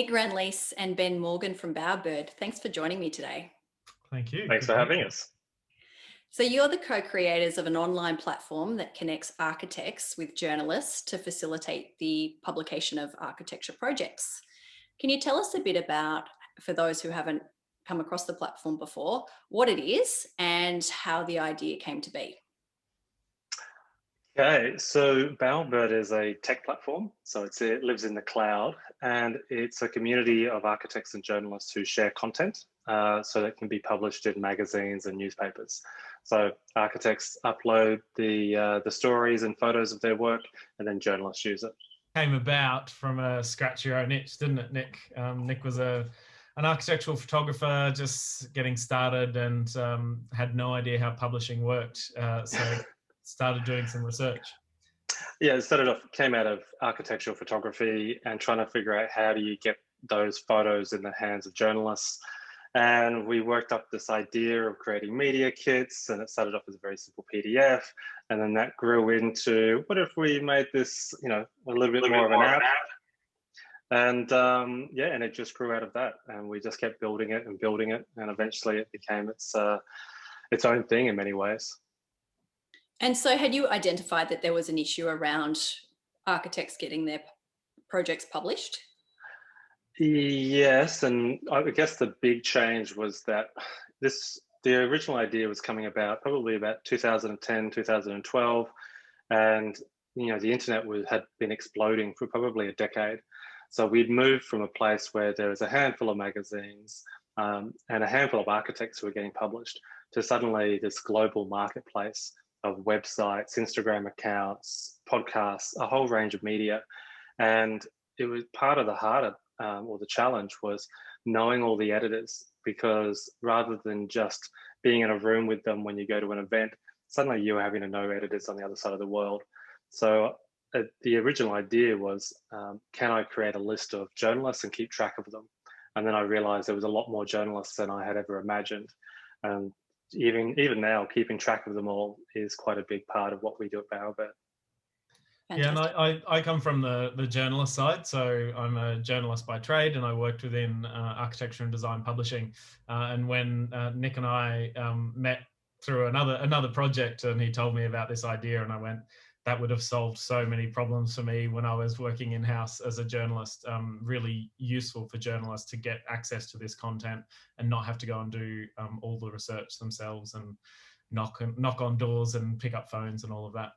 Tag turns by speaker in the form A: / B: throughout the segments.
A: Nic Granleese and Ben Morgan from Bowerbird. Thanks for joining me today.
B: Thank you.
C: Thanks for having us.
A: So you're the co-creators of an online platform that connects architects with journalists to facilitate the publication of architecture projects. Can you tell us a bit about, for those who haven't come across the platform before, what it is and how the idea came to be?
C: Okay, so Bowerbird is a tech platform. So it lives in the cloud, and it's a community of architects and journalists who share content so that it can be published in magazines and newspapers. So architects upload the stories and photos of their work, and then journalists use it.
B: Came about from a scratch your own itch, didn't it, Nic? Nic was an architectural photographer just getting started and had no idea how publishing worked. So started doing some research.
C: Yeah, it came out of architectural photography and trying to figure out how do you get those photos in the hands of journalists. And we worked up this idea of creating media kits, and it started off as a very simple PDF. And then that grew into, what if we made this, a little bit more of an app? And and it just grew out of that. And we just kept building it. And eventually it became its own thing in many ways.
A: And so had you identified that there was an issue around architects getting their projects published?
C: Yes, and I guess the big change was that the original idea was coming about probably about 2010, 2012, and the internet had been exploding for probably a decade. So we'd moved from a place where there was a handful of magazines and a handful of architects who were getting published to suddenly this global marketplace of websites, Instagram accounts, podcasts, a whole range of media. And it was part of the the challenge was knowing all the editors, because rather than just being in a room with them when you go to an event, suddenly you're having to know editors on the other side of the world. So the original idea was, can I create a list of journalists and keep track of them? And then I realized there was a lot more journalists than I had ever imagined. Even now, keeping track of them all is quite a big part of what we do at Bowerbird.
B: Yeah, and I come from the journalist side, so I'm a journalist by trade, and I worked within architecture and design publishing. And when Nic and I met through another project, and he told me about this idea, and I went, that would have solved so many problems for me when I was working in-house as a journalist. Really useful for journalists to get access to this content and not have to go and do all the research themselves and knock on doors and pick up phones and all of that.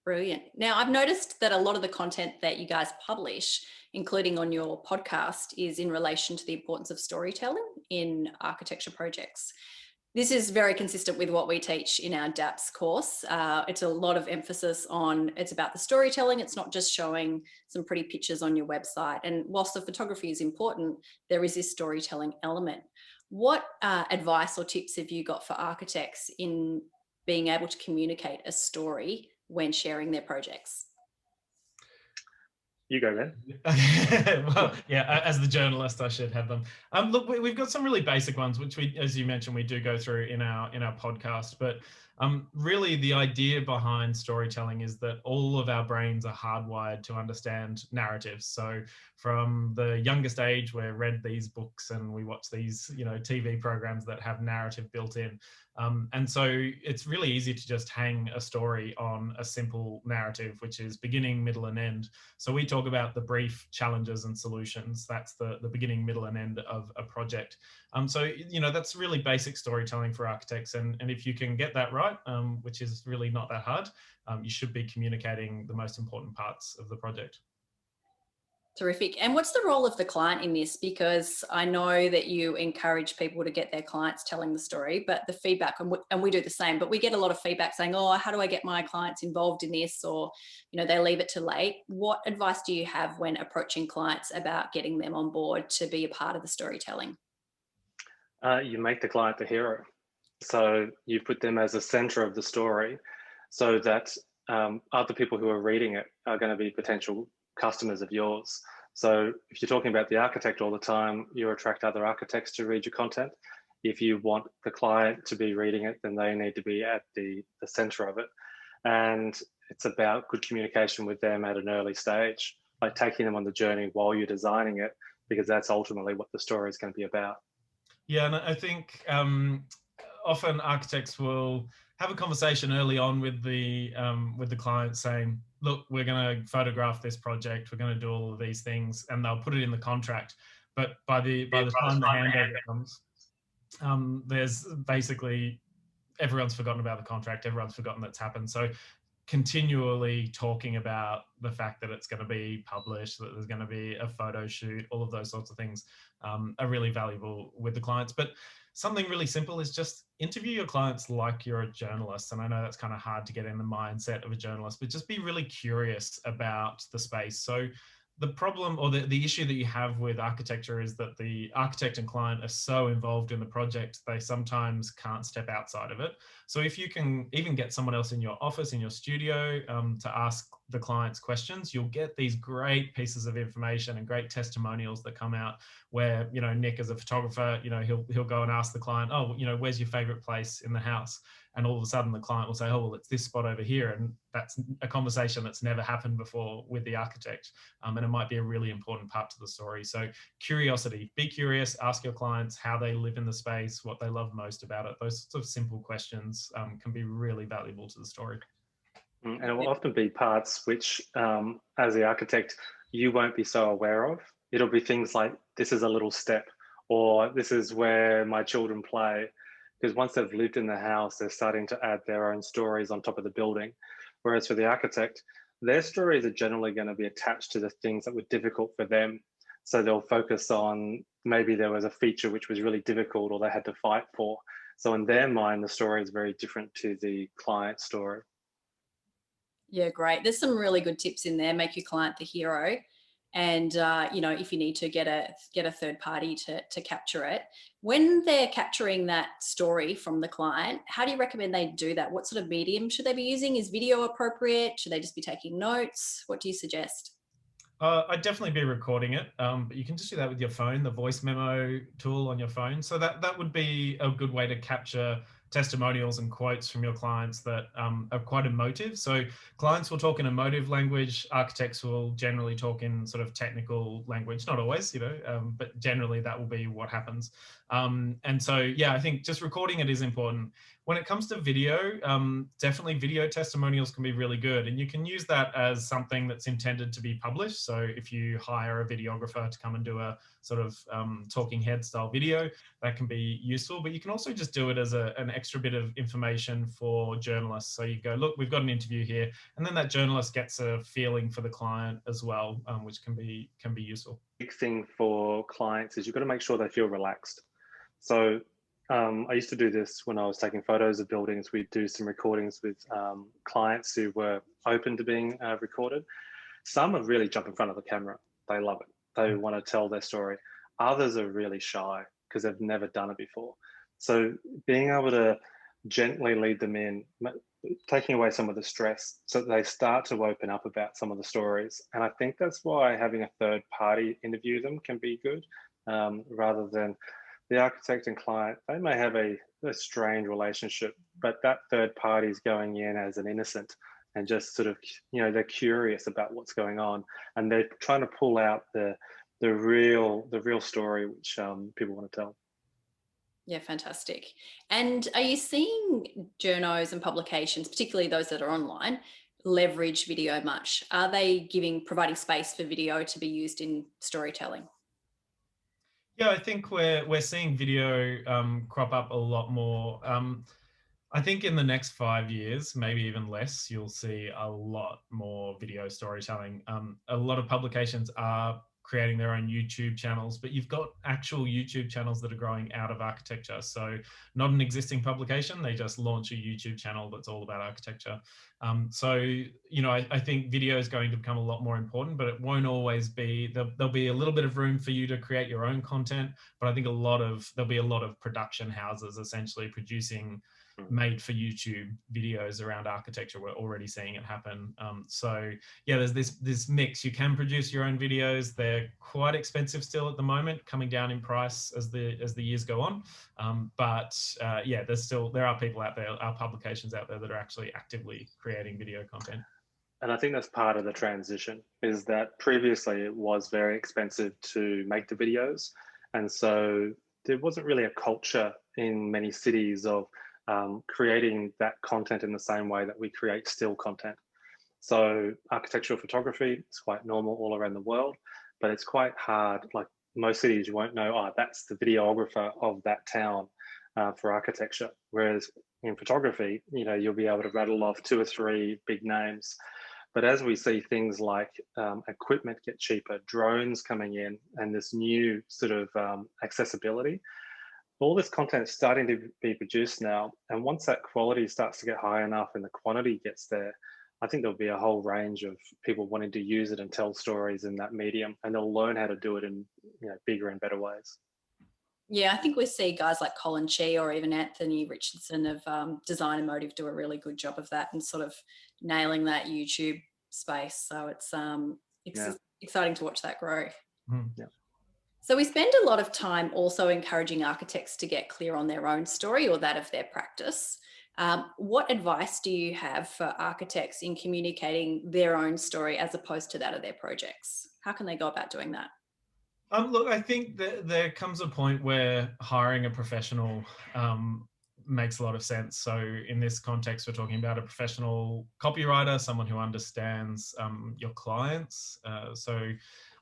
A: Brilliant. Now, I've noticed that a lot of the content that you guys publish, including on your podcast, is in relation to the importance of storytelling in architecture projects. This is very consistent with what we teach in our DAPS course. It's a lot of emphasis on, it's about the storytelling. It's not just showing some pretty pictures on your website. And whilst the photography is important, there is this storytelling element. What advice or tips have you got for architects in being able to communicate a story when sharing their projects?
C: You go then.
B: Well, yeah, as the journalist, I should have them. Look, we've got some really basic ones, which we, as you mentioned, we do go through in our podcast. But really, the idea behind storytelling is that all of our brains are hardwired to understand narratives. So from the youngest age, we're read these books and we watch these, TV programs that have narrative built in. And so it's really easy to just hang a story on a simple narrative, which is beginning, middle, and end. So we talk about the brief, challenges, and solutions. That's the beginning, middle, and end of a project. So that's really basic storytelling for architects. And if you can get that right, which is really not that hard, you should be communicating the most important parts of the project.
A: Terrific. And what's the role of the client in this? Because I know that you encourage people to get their clients telling the story, but the feedback, and we do the same, but we get a lot of feedback saying, oh, how do I get my clients involved in this? Or, they leave it too late. What advice do you have when approaching clients about getting them on board to be a part of the storytelling?
C: You make the client the hero. So you put them as a center of the story so that other people who are reading it are going to be potential customers of yours. So if you're talking about the architect all the time, you attract other architects to read your content. If you want the client to be reading it, then they need to be at the center of it. And it's about good communication with them at an early stage. like taking them on the journey while you're designing it, because that's ultimately what the story is going to be about.
B: Yeah, and I think often architects will have a conversation early on with the client saying, look, we're going to photograph this project, we're going to do all of these things, and they'll put it in the contract. But by the time the handover comes, there's basically everyone's forgotten about the contract, everyone's forgotten that's happened. So continually talking about the fact that it's going to be published, that there's going to be a photo shoot, all of those sorts of things are really valuable with the clients. But something really simple is just interview your clients like you're a journalist. And I know that's kind of hard to get in the mindset of a journalist, but just be really curious about the space. So the problem or the issue that you have with architecture is that the architect and client are so involved in the project, they sometimes can't step outside of it. So if you can even get someone else in your office, in your studio, to ask the clients questions, you'll get these great pieces of information and great testimonials that come out where, you know, Nic as a photographer, you know, he'll go and ask the client, oh, you know, where's your favorite place in the house? And all of a sudden the client will say, oh, well, it's this spot over here. And that's a conversation that's never happened before with the architect. And it might be a really important part to the story. So curiosity, be curious, ask your clients how they live in the space, what they love most about it. Those sorts of simple questions can be really valuable to the story.
C: And it will often be parts which, as the architect, you won't be so aware of. It'll be things like, this is a little step, or this is where my children play. Because once they've lived in the house, they're starting to add their own stories on top of the building. Whereas for the architect, their stories are generally going to be attached to the things that were difficult for them. So they'll focus on, maybe there was a feature which was really difficult or they had to fight for. So in their mind, the story is very different to the client story.
A: Yeah, great. There's some really good tips in there. Make your client the hero. And, you know, if you need to get a third party to capture it, when they're capturing that story from the client, how do you recommend they do that? What sort of medium should they be using? Is video appropriate? Should they just be taking notes? What do you suggest?
B: I'd definitely be recording it, but you can just do that with your phone, the voice memo tool on your phone. So that would be a good way to capture testimonials and quotes from your clients that are quite emotive. So clients will talk in emotive language, architects will generally talk in sort of technical language, not always, you know, but generally that will be what happens. And so, yeah, I think just recording it is important. When it comes to video, definitely video testimonials can be really good. And you can use that as something that's intended to be published. So if you hire a videographer to come and do a sort of talking head style video, that can be useful. But you can also just do it as an extra bit of information for journalists. So you go, look, we've got an interview here. And then that journalist gets a feeling for the client as well, which can be useful.
C: Big thing for clients is you've got to make sure they feel relaxed. So I used to do this when I was taking photos of buildings. We'd do some recordings with clients who were open to being recorded. Some have really jumped in front of the camera. They love it. They want to tell their story. Others are really shy because they've never done it before. So being able to gently lead them in, taking away some of the stress so that they start to open up about some of the stories. And I think that's why having a third party interview them can be good, rather than the architect and client. They may have a strained relationship, but that third party is going in as an innocent and just sort of, you know, they're curious about what's going on and they're trying to pull out the real story which people want to tell.
A: Yeah, fantastic. And are you seeing journos and publications, particularly those that are online, leverage video much? Are they providing space for video to be used in storytelling?
B: Yeah, I think we're seeing video crop up a lot more. I think in the next 5 years, maybe even less, you'll see a lot more video storytelling. A lot of publications are creating their own YouTube channels, but you've got actual YouTube channels that are growing out of architecture. So not an existing publication, they just launch a YouTube channel that's all about architecture. So, you know, I think video is going to become a lot more important, but it won't always be, there'll be a little bit of room for you to create your own content, but I think there'll be a lot of production houses essentially producing made for YouTube videos around architecture. We're already seeing it happen. So yeah, there's this mix. You can produce your own videos. They're quite expensive still at the moment, coming down in price as the years go on. But yeah, there are people out there, publications out there that are actually actively creating video content.
C: And I think that's part of the transition, is that previously it was very expensive to make the videos. And so there wasn't really a culture in many cities of creating that content in the same way that we create still content. So architectural photography is quite normal all around the world, but it's quite hard. Like most cities, you won't know, oh, that's the videographer of that town for architecture. Whereas in photography, you'll be able to rattle off 2 or 3 big names. But as we see things like equipment get cheaper, drones coming in, and this new sort of accessibility, all this content is starting to be produced now. And once that quality starts to get high enough and the quantity gets there, I think there'll be a whole range of people wanting to use it and tell stories in that medium, and they'll learn how to do it in bigger and better ways.
A: Yeah, I think we see guys like Colin Chee or even Anthony Richardson of Design and Motive do a really good job of that and sort of nailing that YouTube space. So it's exciting to watch that grow.
C: Yeah.
A: So we spend a lot of time also encouraging architects to get clear on their own story or that of their practice. What advice do you have for architects in communicating their own story as opposed to that of their projects? How can they go about doing that?
B: Look, I think that there comes a point where hiring a professional makes a lot of sense. So in this context, we're talking about a professional copywriter, someone who understands your clients. So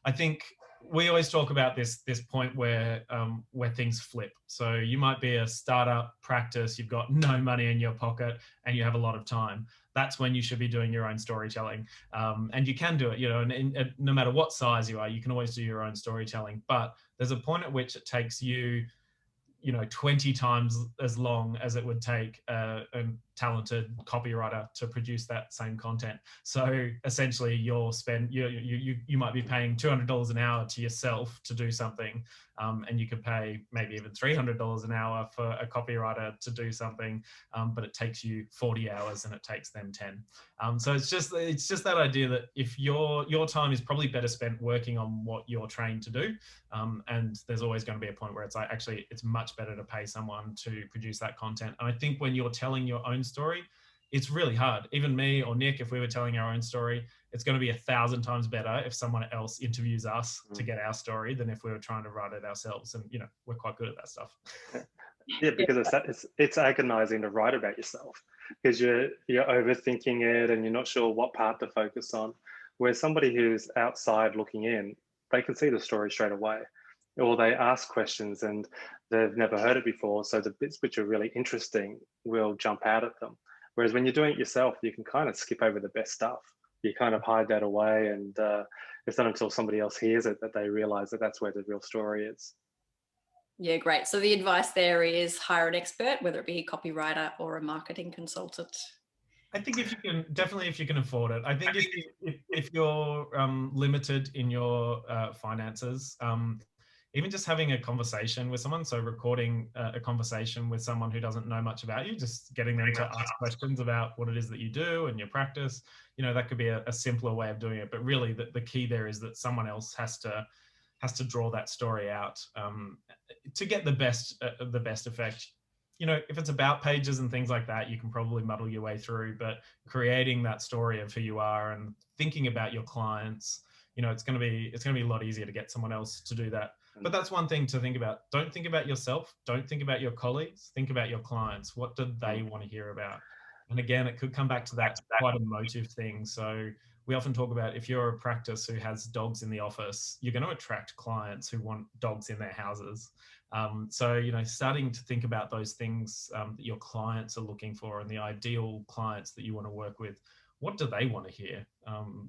B: I think we always talk about this point where things flip. So you might be a startup practice, you've got no money in your pocket and you have a lot of time. That's when you should be doing your own storytelling. And you can do it, and no matter what size you are, you can always do your own storytelling. But there's a point at which it takes you 20 times as long as it would take a talented copywriter to produce that same content. So essentially you might be paying $200 an hour to yourself to do something, and you could pay maybe even $300 an hour for a copywriter to do something, but it takes you 40 hours and it takes them 10. So it's just that idea that if your time is probably better spent working on what you're trained to do, and there's always going to be a point where it's like, actually, it's much better to pay someone to produce that content. And I think when you're telling your own story, it's really hard. Even me or Nic, if we were telling our own story, it's going to be 1,000 times better if someone else interviews us to get our story than if we were trying to write it ourselves. And we're quite good at that stuff.
C: Yeah, because it's agonizing to write about yourself because you're overthinking it and you're not sure what part to focus on. Whereas somebody who's outside looking in, they can see the story straight away, or they ask questions and they've never heard it before. So the bits which are really interesting will jump out at them. Whereas when you're doing it yourself, you can kind of skip over the best stuff. You kind of hide that away, and it's not until somebody else hears it that they realize that that's where the real story is.
A: Yeah, great. So the advice there is hire an expert, whether it be a copywriter or a marketing consultant.
B: I think if you can afford it. I think if you're limited in your finances, even just having a conversation with someone, so recording a conversation with someone who doesn't know much about you, just getting them to ask questions about what it is that you do and your practice, that could be a simpler way of doing it. But really the key there is that someone else has to draw that story out to get the best effect. If it's about pages and things like that, you can probably muddle your way through, but creating that story of who you are and thinking about your clients, it's going to be a lot easier to get someone else to do that. But that's one thing to think about. Don't think about yourself. Don't think about your colleagues. Think about your clients. What do they want to hear about? And again, it could come back to that quite emotive thing. So we often talk about, if you're a practice who has dogs in the office, you're going to attract clients who want dogs in their houses. So, starting to think about those things that your clients are looking for and the ideal clients that you want to work with, what do they want to hear?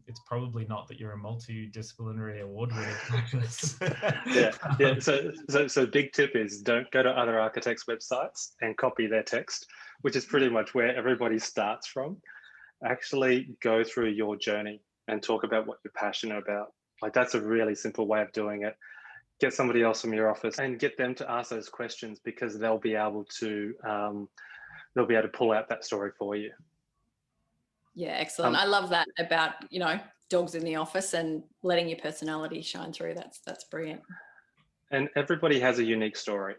B: It's probably not that you're a multidisciplinary award-winning practice.
C: Yeah. So big tip is don't go to other architects' websites and copy their text, which is pretty much where everybody starts from. Actually go through your journey and talk about what you're passionate about. Like, that's a really simple way of doing it. Get somebody else from your office and get them to ask those questions, because they'll be able to pull out that story for you.
A: Yeah, excellent. I love that about, dogs in the office and letting your personality shine through. That's brilliant.
C: And everybody has a unique story.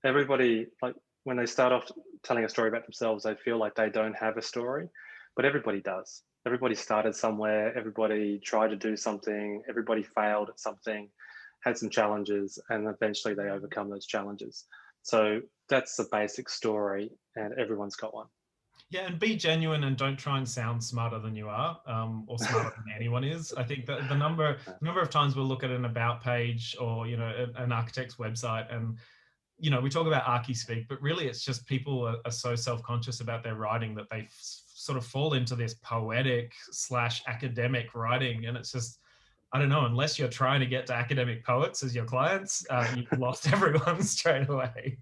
C: Everybody, like, when they start off telling a story about themselves, they feel like they don't have a story, but everybody does. everybody started somewhere, everybody tried to do something, everybody failed at something, had some challenges, and eventually they overcome those challenges. So that's the basic story, and everyone's got one.
B: Yeah, and be genuine and don't try and sound smarter than you are, or smarter than anyone is. I think that the number of times we'll look at an about page or, you know, an architect's website, and, you know, we talk about archi-speak, but really it's just people are so self-conscious about their writing that they sort of fall into this poetic / academic writing. And it's just, I don't know, unless you're trying to get to academic poets as your clients, you've lost everyone straight away.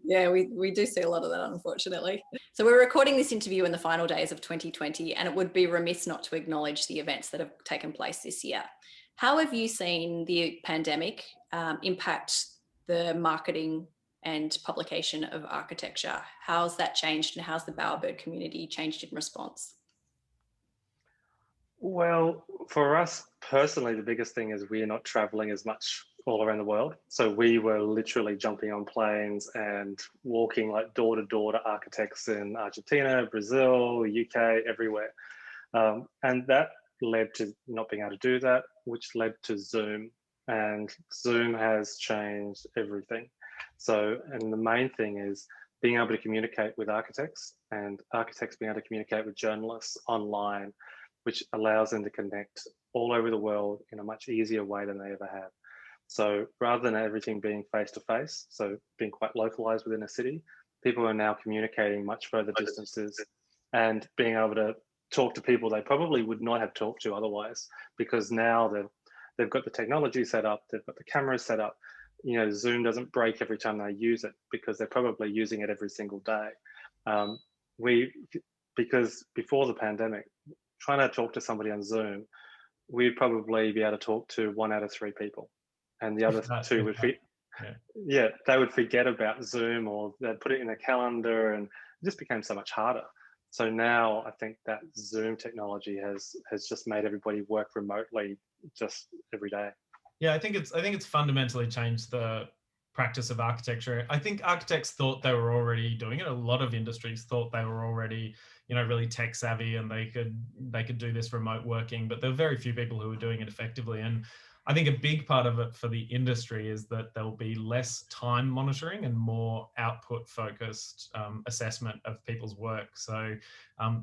A: Yeah, we do see a lot of that, unfortunately. So we're recording this interview in the final days of 2020, and it would be remiss not to acknowledge the events that have taken place this year. How have you seen the pandemic impact the marketing and publication of architecture? How's that changed, and how's the Bowerbird community changed in response?
C: Well, for us personally, the biggest thing is we're not traveling as much all around the world. So we were literally jumping on planes and walking like door to door to architects in Argentina, Brazil, UK, everywhere. And that led to not being able to do that, which led to Zoom. And Zoom has changed everything. So, and the main thing is being able to communicate with architects, and architects being able to communicate with journalists online, which allows them to connect all over the world in a much easier way than they ever have. So rather than everything being face-to-face, so being quite localized within a city, people are now communicating much further distances and being able to talk to people they probably would not have talked to otherwise, because now they've got the technology set up, they've got the cameras set up. You know, Zoom doesn't break every time they use it because they're probably using it every single day. Because before the pandemic, trying to talk to somebody on Zoom, we'd probably be able to talk to 1 out of 3 people, and the other two would they would forget about Zoom, or they'd put it in a calendar, and it just became so much harder. So now I think that Zoom technology has just made everybody work remotely just every day.
B: Yeah, I think it's fundamentally changed the practice of architecture. I think architects thought they were already doing it. A lot of industries thought they were already, you know, really tech savvy and they could do this remote working, but there were very few people who were doing it effectively. And I think a big part of it for the industry is that there'll be less time monitoring and more output focused assessment of people's work. So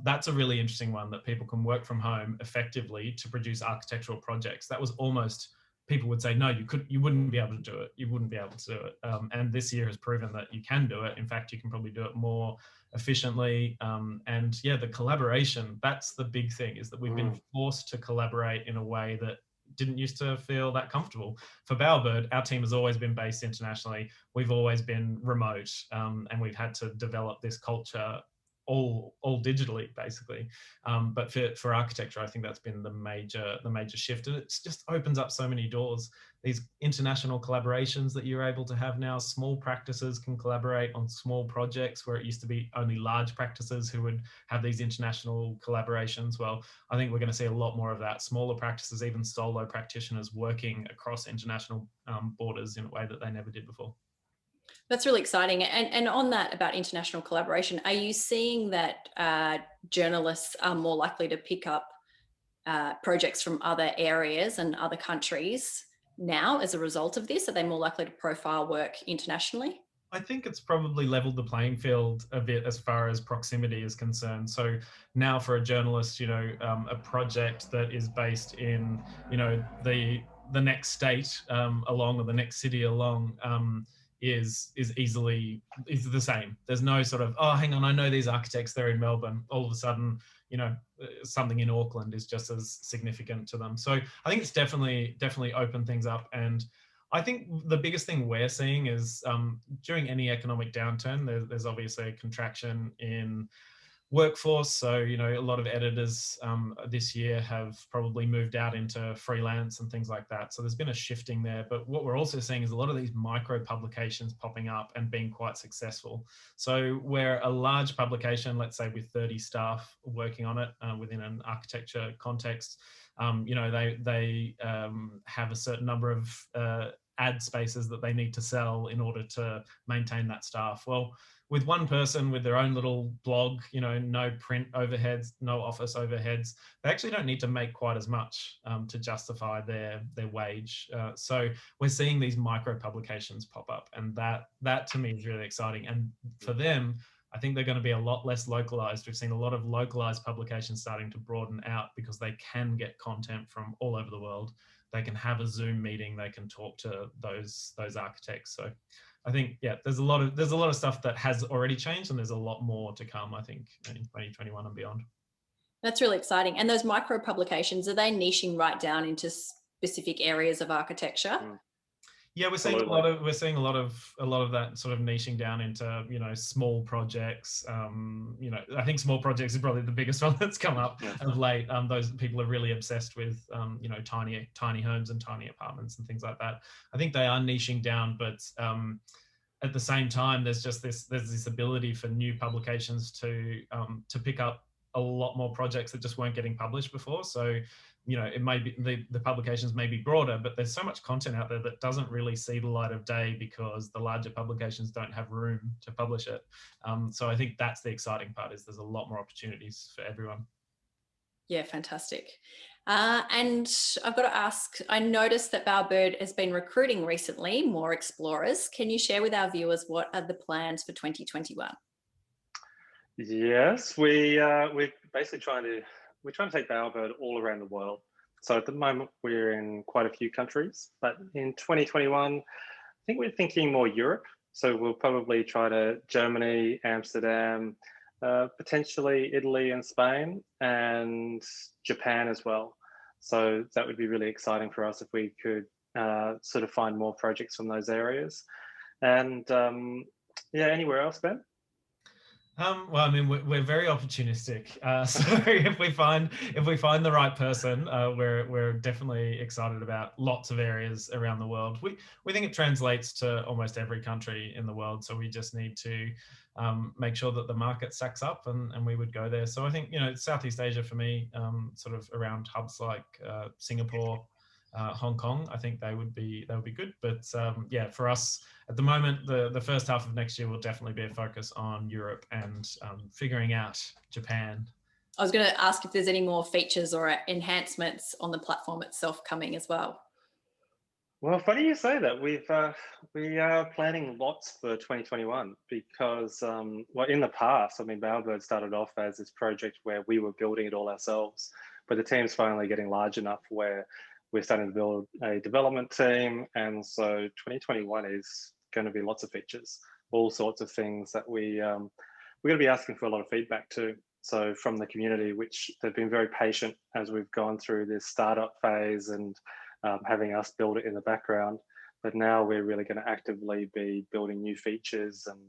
B: that's a really interesting one, that people can work from home effectively to produce architectural projects. That was almost, people would say, no, you wouldn't be able to do it. You wouldn't be able to do it. And this year has proven that you can do it. In fact, you can probably do it more efficiently. And yeah, the collaboration, that's the big thing, is that we've been forced to collaborate in a way that didn't used to feel that comfortable. For Bowerbird, our team has always been based internationally. We've always been remote, and we've had to develop this culture all digitally, basically. But for architecture, I think that's been the major shift, and it just opens up so many doors. These international collaborations that you're able to have now. Small practices can collaborate on small projects, where it used to be only large practices who would have these international collaborations. Well, I think we're going to see a lot more of that. Smaller practices, even solo practitioners, working across international borders in a way that they never did before.
A: That's really exciting. And on that, about international collaboration, are you seeing that journalists are more likely to pick up projects from other areas and other countries now as a result of this? Are they more likely to profile work internationally?
B: I think it's probably leveled the playing field a bit as far as proximity is concerned. So now for a journalist, you know, a project that is based in, you know, the next state along, or the next city along, is the same. There's no sort of, oh, hang on, I know these architects, they're in Melbourne. All of a sudden, you know, something in Auckland is just as significant to them. So I think it's definitely opened things up. And I think the biggest thing we're seeing is during any economic downturn, there's obviously a contraction in workforce. So, you know, a lot of editors this year have probably moved out into freelance and things like that. So there's been a shifting there. But what we're also seeing is a lot of these micro publications popping up and being quite successful. So where a large publication, let's say with 30 staff working on it within an architecture context, you know, they have a certain number of ad spaces that they need to sell in order to maintain that staff. Well, with one person with their own little blog, no print overheads, no office overheads, they actually don't need to make quite as much to justify their wage. So we're seeing these micro publications pop up, and that to me is really exciting. And for them, I think they're going to be a lot less localized. We've seen a lot of localized publications starting to broaden out because they can get content from all over the world. They can have a Zoom meeting. They can talk to those architects. So I think, yeah, there's a lot of stuff that has already changed, and there's a lot more to come, I think, in 2021 and beyond. That's
A: really exciting. And those micro publications, are they niching right down into specific areas of architecture?
B: Yeah, we're seeing a lot of that sort of niching down into small projects. I think small projects is probably the biggest one that's come up of late. Those people are really obsessed with tiny homes and tiny apartments and things like that. I think they are niching down, but at the same time, there's this ability for new publications to pick up a lot more projects that just weren't getting published before. So it may be the publications may be broader, but there's so much content out there that doesn't really see the light of day because the larger publications don't have room to publish it. So I think that's the exciting part, is there's a lot more opportunities for everyone.
A: Yeah, fantastic. And I've got to ask, I noticed that Bowerbird has been recruiting recently more explorers. Can you share with our viewers what are the plans for 2021?
C: Yes, we're basically trying to take Bowerbird all around the world. So at the moment, we're in quite a few countries, but in 2021, I think we're thinking more Europe. So we'll probably try to Germany, Amsterdam, potentially Italy and Spain, and Japan as well. So that would be really exciting for us if we could sort of find more projects from those areas. And yeah, anywhere else, Ben?
B: Well, I mean, we're very opportunistic. So if we find the right person, we're definitely excited about lots of areas around the world. We think it translates to almost every country in the world. So we just need to make sure that the market stacks up, and we would go there. So I think Southeast Asia for me, sort of around hubs like Singapore, Hong Kong, I think they would be good. But yeah, for us at the moment, the first half of next year will definitely be a focus on Europe and figuring out Japan.
A: I was going to ask if there's any more features or enhancements on the platform itself coming as well.
C: Well, funny you say that. We are planning lots for 2021 because, well, in the past, I mean, Bowerbird started off as this project where we were building it all ourselves, but the team's finally getting large enough where we're starting to build a development team. And so 2021 is going to be lots of features, all sorts of things that we're going to be asking for a lot of feedback too. So from the community, which they've been very patient as we've gone through this startup phase and having us build it in the background. But now we're really going to actively be building new features and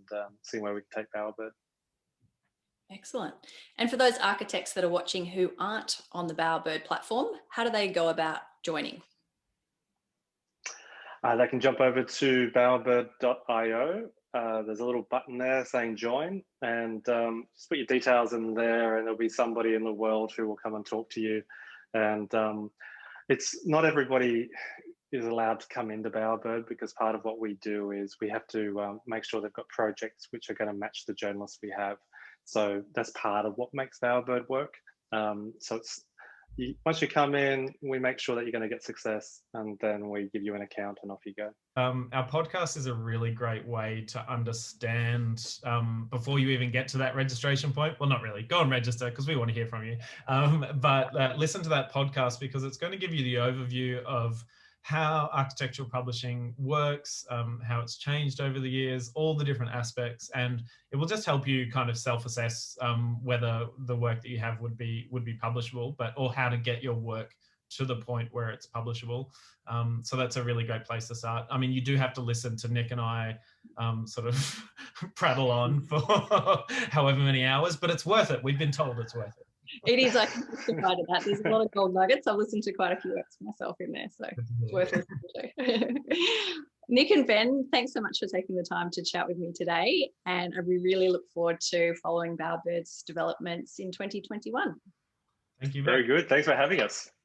C: seeing where we can take Bowerbird.
A: Excellent. And for those architects that are watching who aren't on the Bowerbird platform, how do they go about joining?
C: They can jump over to bowerbird.io. There's a little button there saying join, and just put your details in there, and there'll be somebody in the world who will come and talk to you. And it's not everybody is allowed to come into Bowerbird, because part of what we do is we have to make sure they've got projects which are going to match the journalists we have. So that's part of what makes Bowerbird work. So it's once you come in, we make sure that you're going to get success, and then we give you an account and off you go.
B: Our podcast is a really great way to understand before you even get to that registration point. Well, not really. Go and register because we want to hear from you. But listen to that podcast because it's going to give you the overview of how architectural publishing works, how it's changed over the years, all the different aspects, and it will just help you kind of self-assess whether the work that you have would be publishable, or how to get your work to the point where it's publishable. So that's a really great place to start. I mean, you do have to listen to Nic and I sort of prattle on for however many hours, but it's worth it. We've been told it's worth it.
A: It is. I can testify to that. There's a lot of gold nuggets. I've listened to quite a few eps myself in there, so it's worth listening to. Nic and Ben, thanks so much for taking the time to chat with me today, and we really look forward to following Bowerbird's developments in 2021.
B: Thank you.
C: Very good. Thanks for having us.